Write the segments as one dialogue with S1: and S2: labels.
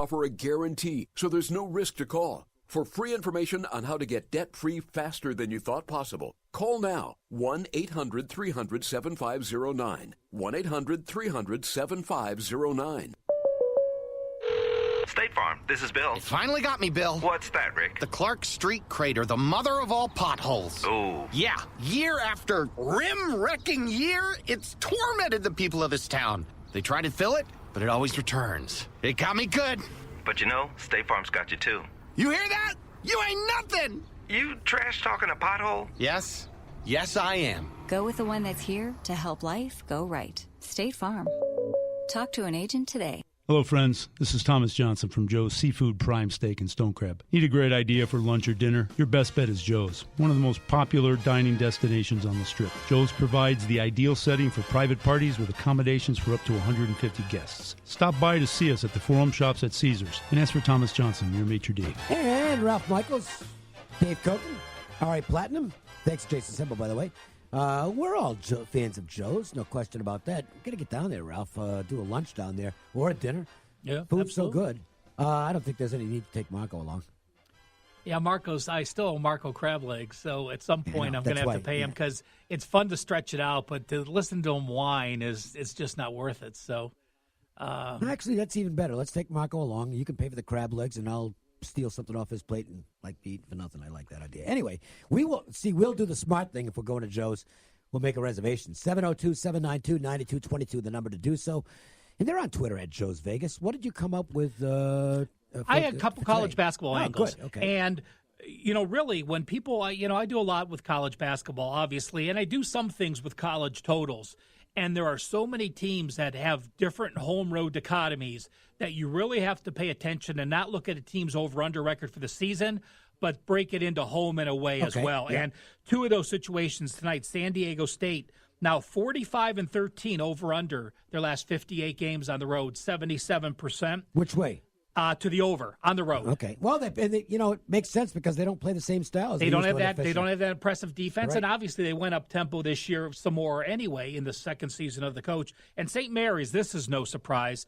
S1: offer a guarantee, so there's no risk to call. For free information on how to get debt-free faster than you thought possible, call now 1-800-300-7509. 1-800-300-7509.
S2: State Farm, this is Bill.
S3: You finally got me, Bill.
S2: What's that, Rick?
S3: The Clark Street crater, the mother of all potholes.
S2: Oh.
S3: Yeah, year after rim-wrecking year, it's tormented the people of this town. They try to fill it, but it always returns. It got me good.
S2: But you know, State Farm's got you too.
S3: You hear that? You ain't nothing!
S2: You trash-talking a pothole?
S3: Yes. Yes, I am.
S4: Go with the one that's here to help life go right. State Farm. Talk to an agent today.
S5: Hello, friends. This is Thomas Johnson from Joe's Seafood Prime Steak and Stone Crab. Need a great idea for lunch or dinner? Your best bet is Joe's, one of the most popular dining destinations on the Strip. Joe's provides the ideal setting for private parties with accommodations for up to 150 guests. Stop by to see us at the Forum Shops at Caesars and ask for Thomas Johnson, your maitre d'.
S6: And Ralph Michaels, Dave Cokin, All right, Platinum. Thanks, Jason Simbal, by the way. We're all fans of Joe's, no question about that. We're going to get down there, Ralph, do a lunch down there or a dinner.
S7: Yeah,
S6: Food's
S7: absolutely.
S6: so good. I don't think there's any need to take Marco along.
S7: Yeah, I still owe Marco crab legs, so at some point I'm going to have to pay him because it's fun to stretch it out, but to listen to him whine it's just not worth it. So,
S6: actually, that's even better. Let's take Marco along. You can pay for the crab legs, and I'll steal something off his plate and eat for nothing. I like that idea. Anyway, we'll do the smart thing if we're going to Joe's. We'll make a reservation. 702-792-9222, the number to do so. And they're on Twitter at Joe's Vegas. What did you come up with?
S7: I had a couple college basketball angles.
S6: Good. Okay.
S7: And, really, when people, I do a lot with college basketball, obviously, and I do some things with college totals. And there are so many teams that have different home-road dichotomies that you really have to pay attention and not look at a team's over-under record for the season, but break it into home and away as well. Yeah. And two of those situations tonight, San Diego State, now 45-13 over-under their last 58 games on the road, 77%.
S6: Which way?
S7: To the over on the road.
S6: Okay. Well, it makes sense because they don't play the same style.
S7: They don't have that. They don't have that impressive defense,
S6: right.
S7: And obviously they went up tempo this year some more anyway in the second season of the coach. And St. Mary's, this is no surprise,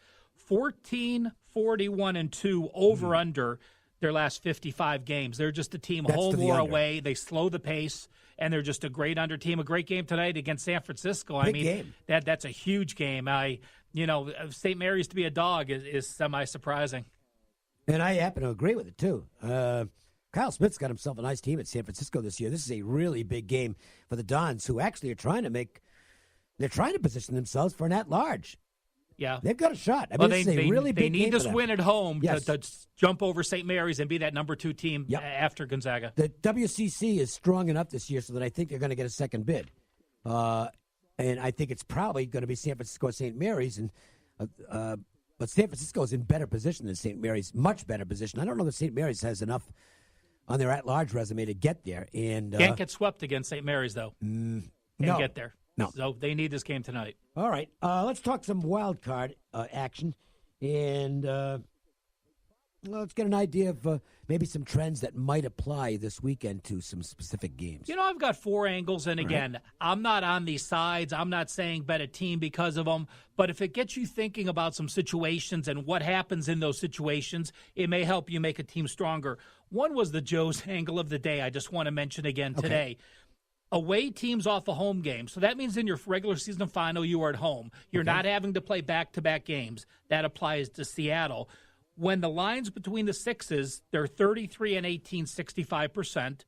S7: 14-41-2 over under their last 55 games. They're just a team home or away. They slow the pace, and they're just a great under team. A great game tonight against San Francisco.
S6: Big game.
S7: That's a huge game. St. Mary's to be a dog is semi-surprising.
S6: And I happen to agree with it, too. Kyle Smith's got himself a nice team at San Francisco this year. This is a really big game for the Dons, who actually are trying to position themselves for an at-large.
S7: Yeah.
S6: They've got a shot. I mean, this is a really big game.
S7: They need this win at home to jump over St. Mary's and be that number 2 team after Gonzaga.
S6: The WCC is strong enough this year so that I think they're going to get a second bid. And I think it's probably going to be San Francisco or St. Mary's. But San Francisco is in better position than St. Mary's, much better position. I don't know that St. Mary's has enough on their at-large resume to get there. And
S7: can't get swept against St. Mary's, though. Can't get there.
S6: No.
S7: So they need this game tonight.
S6: All right. Let's talk some wild card action. And let's get an idea of maybe some trends that might apply this weekend to some specific games.
S7: I've got 4 angles, and again, I'm not on these sides. I'm not saying bet a team because of them. But if it gets you thinking about some situations and what happens in those situations, it may help you make a team stronger. One was the Joe's angle of the day I just want to mention again today. Away teams off a home game. So that means in your regular season final, you are at home. You're not having to play back-to-back games. That applies to Seattle. When the lines between the sixes, they're 33-18, 65%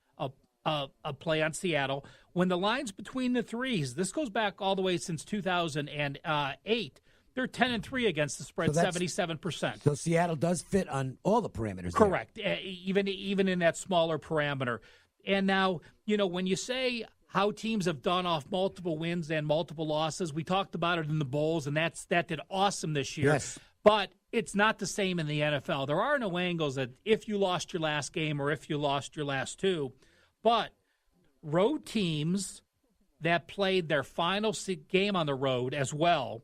S7: a play on Seattle. When the lines between the threes, this goes back all the way since 2008, they're 10-3 against the spread, 77%.
S6: So Seattle does fit on all the parameters.
S7: Correct, even in that smaller parameter. And now, when you say how teams have done off multiple wins and multiple losses, we talked about it in the Bowls, and that did awesome this year.
S6: Yes.
S7: But it's not the same in the NFL. There are no angles that if you lost your last game or if you lost your last 2. But road teams that played their final game on the road as well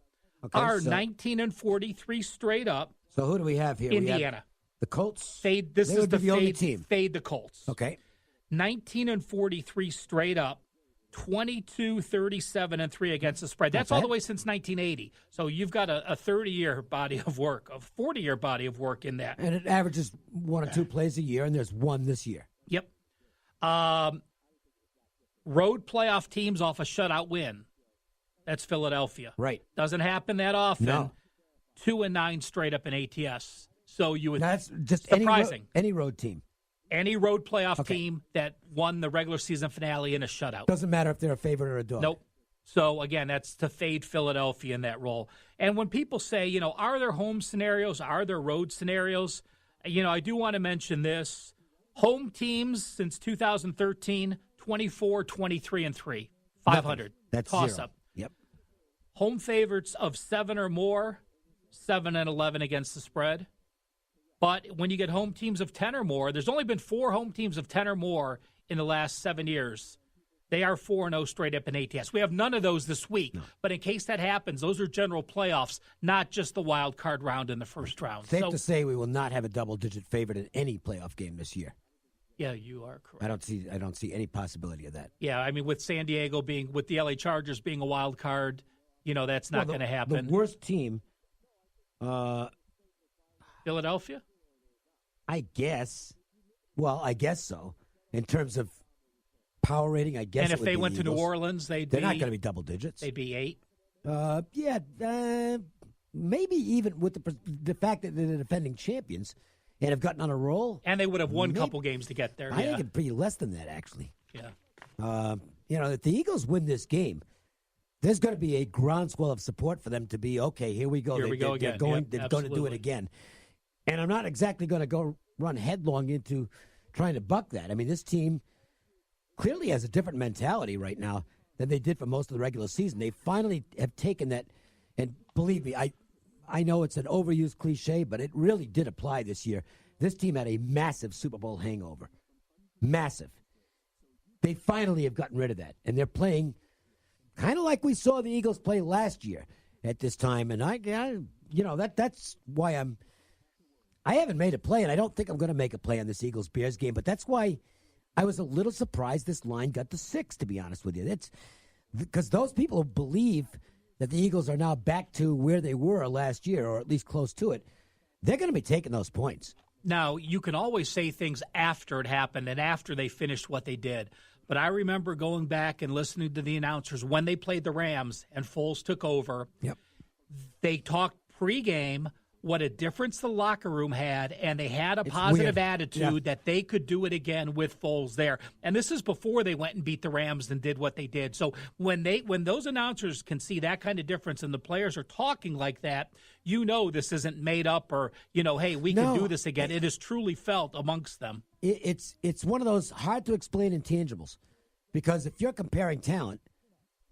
S7: are 19-43 straight up.
S6: So who do we have here?
S7: Indiana.
S6: We have the Colts.
S7: This is the
S6: only team.
S7: Fade the Colts.
S6: Okay.
S7: 19-43 straight up 22, 37, and 3 against the spread. That's all the way since 1980. So you've got a 30-year body of work, a 40-year body of work in that.
S6: And it averages 1 or 2 plays a year, and there's 1 this year.
S7: Yep. Road playoff teams off a shutout win. That's Philadelphia.
S6: Right.
S7: Doesn't happen that often.
S6: No.
S7: 2-9 straight up in ATS. So you would.
S6: That's just
S7: surprising.
S6: Any road team.
S7: Any road playoff team that won the regular season finale in a shutout.
S6: Doesn't matter if they're a favorite or a dog.
S7: Nope. So, again, that's to fade Philadelphia in that role. And when people say, are there home scenarios? Are there road scenarios? I do want to mention this. Home teams since 2013, 24, 23, and 3. 500.
S6: That's
S7: toss
S6: 0.
S7: up.
S6: Yep.
S7: Home favorites of 7 or more, 7 and 11 against the spread. But when you get home teams of 10 or more, there's only been 4 home teams of 10 or more in the last 7 years. They are 4-0 straight up in ATS. We have none of those this week. No. But in case that happens, those are general playoffs, not just the wild card round in the first round.
S6: Safe to say we will not have a double-digit favorite in any playoff game this year.
S7: Yeah, you are correct.
S6: I don't see any possibility of that.
S7: Yeah, I mean, with San Diego with the LA Chargers being a wild card, that's not going to happen.
S6: The worst team,
S7: Philadelphia?
S6: I guess. Well, I guess so. In terms of power rating, I guess.
S7: And if they went
S6: Eagles.
S7: to New Orleans, they're
S6: not going to be double digits.
S7: They'd be 8.
S6: Maybe even with the fact that they're the defending champions and have gotten on a roll.
S7: And they would have won a couple games to get there.
S6: I think it'd be less than that, actually.
S7: Yeah.
S6: If the Eagles win this game, there's going to be a groundswell of support for them to be, okay, here we go.
S7: Here we go again.
S6: They're going to do it again. And I'm not exactly going to go run headlong into trying to buck that. I mean, this team clearly has a different mentality right now than they did for most of the regular season. They finally have taken that, and believe me, I know it's an overused cliche, but it really did apply this year. This team had a massive Super Bowl hangover. Massive. They finally have gotten rid of that, and they're playing kind of like we saw the Eagles play last year at this time. And that's why I haven't made a play, and I don't think I'm going to make a play on this Eagles-Bears game, but that's why I was a little surprised this line got to 6, to be honest with you. That's because those people who believe that the Eagles are now back to where they were last year, or at least close to it, they're going to be taking those points.
S7: Now, you can always say things after it happened and after they finished what they did. But I remember going back and listening to the announcers when they played the Rams and Foles took over.
S6: Yep.
S7: They talked pregame what a difference the locker room had, and they had a positive attitude that they could do it again with Foles there. And this is before they went and beat the Rams and did what they did. So when those announcers can see that kind of difference and the players are talking like that, this isn't made up or, hey, we can do this again. It is truly felt amongst them.
S6: It's one of those hard-to-explain intangibles because if you're comparing talent,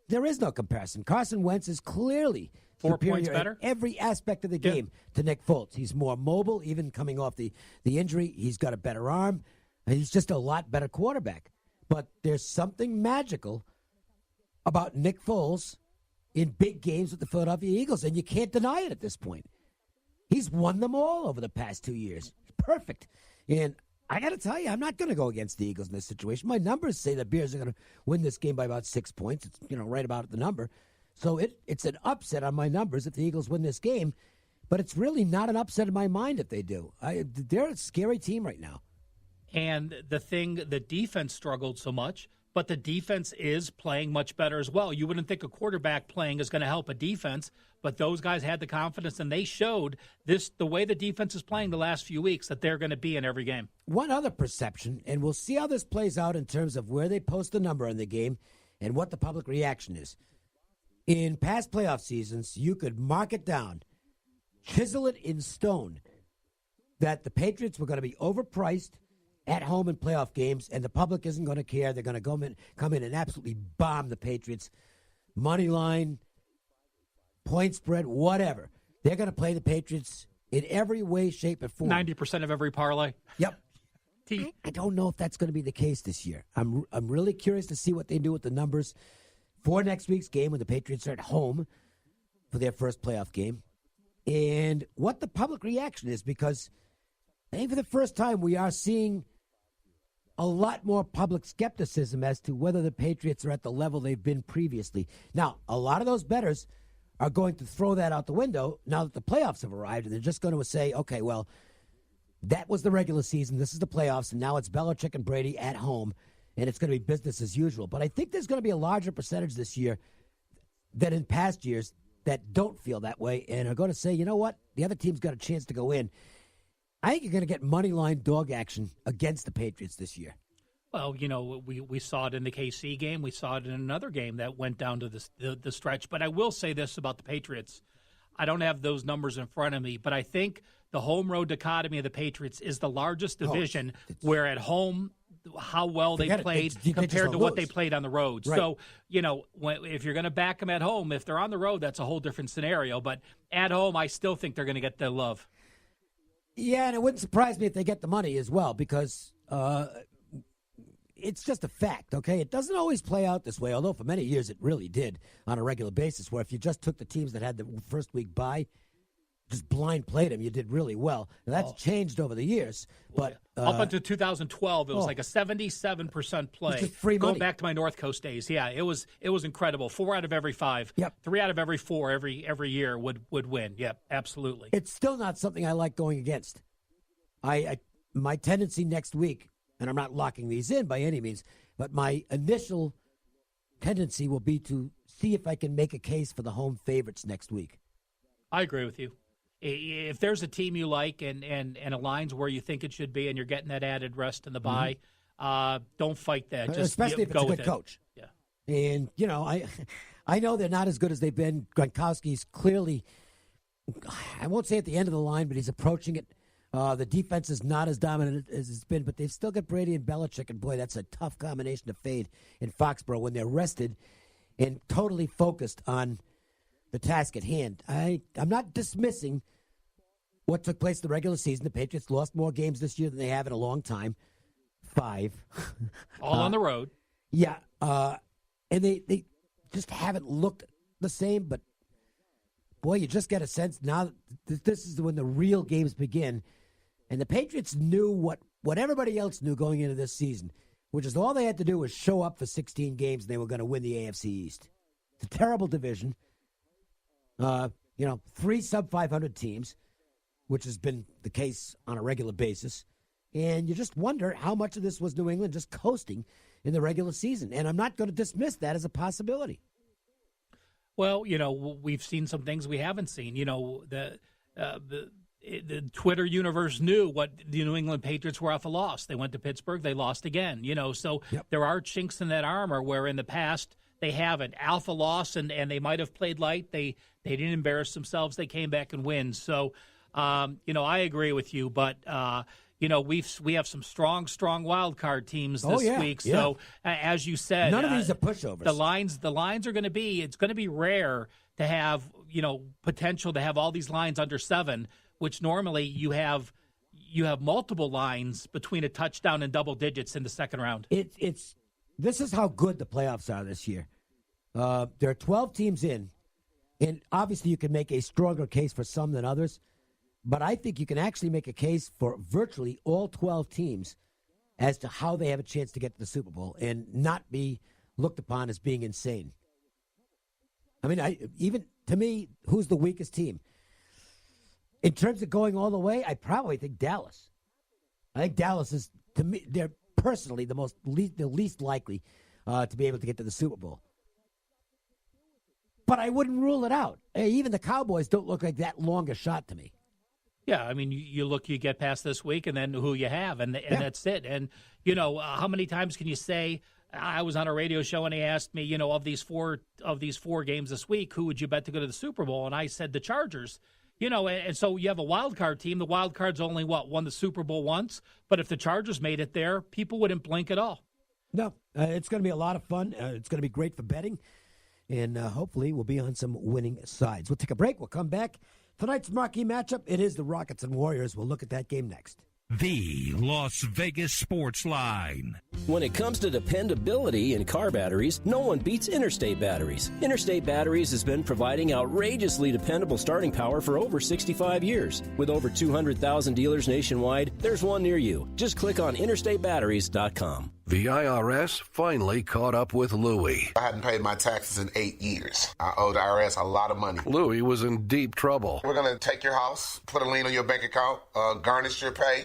S6: there is no comparison. Carson Wentz is clearly
S7: 4 points better?
S6: In every aspect of the game to Nick Foles. He's more mobile, even coming off the injury. He's got a better arm. And he's just a lot better quarterback. But there's something magical about Nick Foles in big games with the Philadelphia Eagles, and you can't deny it at this point. He's won them all over the past 2 years. Perfect. And I got to tell you, I'm not going to go against the Eagles in this situation. My numbers say the Bears are going to win this game by about 6 points. It's right about the number. So it's an upset on my numbers if the Eagles win this game, but it's really not an upset in my mind if they do. They're a scary team right now.
S7: And the defense struggled so much, but the defense is playing much better as well. You wouldn't think a quarterback playing is going to help a defense, but those guys had the confidence, and they showed the way the defense is playing the last few weeks that they're going to be in every game.
S6: One other perception, and we'll see how this plays out in terms of where they post the number in the game and what the public reaction is. In past playoff seasons, you could mark it down, chisel it in stone, that the Patriots were going to be overpriced at home in playoff games, and the public isn't going to care. They're going to come in and absolutely bomb the Patriots. Money line, point spread, whatever. They're going to play the Patriots in every way, shape, and form.
S7: 90% of every parlay.
S6: Yep. I don't know if that's going to be the case this year. I'm really curious to see what they do with the numbers for next week's game when the Patriots are at home for their first playoff game, and what the public reaction is, because I think for the first time we are seeing a lot more public skepticism as to whether the Patriots are at the level they've been previously. Now, a lot of those bettors are going to throw that out the window now that the playoffs have arrived, and they're just going to say, okay, well, that was the regular season, this is the playoffs, and now it's Belichick and Brady at home, and it's going to be business as usual. But I think there's going to be a larger percentage this year than in past years that don't feel that way and are going to say, you know what, the other team's got a chance to go in. I think you're going to get money line dog action against the Patriots this year.
S7: Well, we saw it in the KC game. We saw it in another game that went down to the stretch. But I will say this about the Patriots. I don't have those numbers in front of me, but I think the home-road dichotomy of the Patriots is the largest division where at home how well they played compared to what they played on the road. Right. So, if you're going to back them at home, if they're on the road, that's a whole different scenario. But at home, I still think they're going to get their love.
S6: Yeah, and it wouldn't surprise me if they get the money as well because it's just a fact, okay? It doesn't always play out this way, although for many years it really did on a regular basis, where if you just took the teams that had the first week bye, just blind played them, you did really well. Now, that's changed over the years. But
S7: up until 2012, it was like a 77% play.
S6: Just free money.
S7: Going back to my North Coast days, yeah, it was incredible. 4 out of every 5, 3 out of every 4 every year would win. Yep, absolutely.
S6: It's still not something I like going against. My tendency next week, and I'm not locking these in by any means, but my initial tendency will be to see if I can make a case for the home favorites next week.
S7: I agree with you. If there's a team you like and aligns where you think it should be and you're getting that added rest in the bye, don't fight that. Just
S6: especially if it's a good coach.
S7: Yeah.
S6: And, I know they're not as good as they've been. Gronkowski's clearly, I won't say at the end of the line, but he's approaching it. The defense is not as dominant as it's been, but they've still got Brady and Belichick, and boy, that's a tough combination to fade in Foxborough when they're rested and totally focused on the task at hand. I'm not dismissing what took place in the regular season. The Patriots lost more games this year than they have in a long time. 5.
S7: All on the road.
S6: Yeah. And they just haven't looked the same, but boy, you just get a sense now that this is when the real games begin. And the Patriots knew what everybody else knew going into this season, which is all they had to do was show up for 16 games and they were going to win the AFC East. It's a terrible division. 3 sub-500 teams, which has been the case on a regular basis. And you just wonder how much of this was New England just coasting in the regular season. And I'm not going to dismiss that as a possibility.
S7: Well, we've seen some things we haven't seen. The Twitter universe knew what the New England Patriots were off a loss. They went to Pittsburgh, they lost again. So there are chinks in that armor where in the past they haven't. Alpha loss, and they might have played light. They didn't embarrass themselves. They came back and win. So, I agree with you, but we have some strong wild card teams this week.
S6: Yeah.
S7: So as you said,
S6: none of these are pushovers.
S7: The lines are going to be. It's going to be rare to have potential to have all these lines under 7, which normally you have multiple lines between a touchdown and double digits in the second round.
S6: This is how good the playoffs are this year. There are 12 teams in, and obviously you can make a stronger case for some than others. But I think you can actually make a case for virtually all 12 teams as to how they have a chance to get to the Super Bowl and not be looked upon as being insane. I mean, even to me, who's the weakest team? In terms of going all the way, I probably think Dallas. I think Dallas is, to me, they're personally the least likely to be able to get to the Super Bowl. But I wouldn't rule it out. Even the Cowboys don't look like that long a shot to me.
S7: Yeah, I mean, you get past this week, and then who you have, and that's it. And how many times can you say? I was on a radio show, and he asked me, of these four games this week, who would you bet to go to the Super Bowl? And I said the Chargers. And so you have a wild card team. The wild card's only won the Super Bowl once. But if the Chargers made it there, people wouldn't blink at all.
S6: No, it's going to be a lot of fun. It's going to be great for betting, and hopefully we'll be on some winning sides. We'll take a break. We'll come back. Tonight's marquee matchup, it is the Rockets and Warriors. We'll look at that game next.
S8: the Las Vegas Sports Line.
S9: When it comes to dependability in car batteries, no one beats Interstate Batteries. Interstate Batteries has been providing outrageously dependable starting power for over 65 years. With over 200,000 dealers nationwide, there's one near you. Just click on interstatebatteries.com.
S10: The IRS finally caught up with Louie.
S11: I hadn't paid my taxes in 8 years. I owe the IRS a lot of money.
S10: Louie was in deep trouble.
S11: We're going to take your house, put a lien on your bank account, garnish your pay.